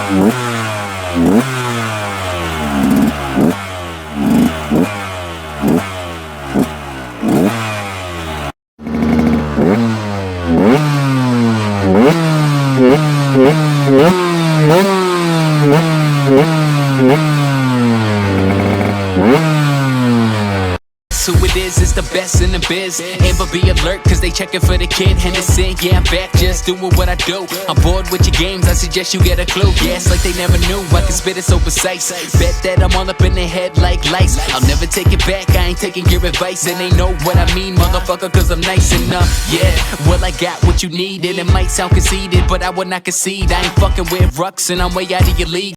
Who it is the best in the biz. Amber, be alert, cause they checking for the kid Henderson. Yeah, I'm back, just doing what I do. I'm bored with your games, I suggest you get a clue. Yeah, it's like they never knew, I can spit it so precise. Bet that I'm all up in their head like lice. I'll never take it back, I ain't taking your advice. And they know what I mean, motherfucker, cause I'm nice enough. Yeah, well I got what you need, and it might sound conceited, but I will not concede. I ain't fucking with rucks, and I'm way out of your league.